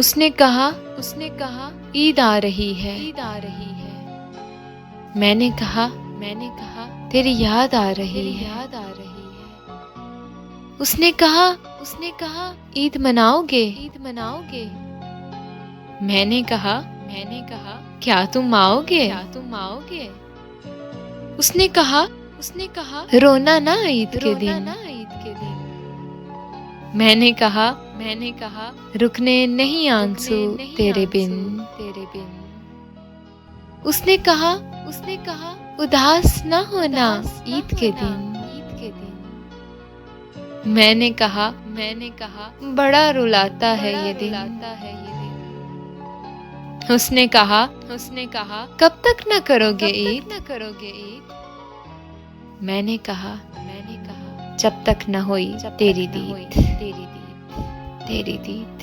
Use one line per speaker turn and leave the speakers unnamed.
उसने कहा ईद आ रही है। मैंने कहा तेरी याद आ रही है। उसने कहा ईद मनाओगे। मैंने कहा क्या तुम आओगे। उसने कहा रोना ना ईद के दिन। मैंने कहा रुकने नहीं आंसू तेरे बिन। उसने कहा उदास ना होना ईद के दिन। मैंने कहा बड़ा रुलाता है ये दिन। उसने कहा कब तक न करोगे ईद। मैंने कहा जब तक न होई तेरी दीद।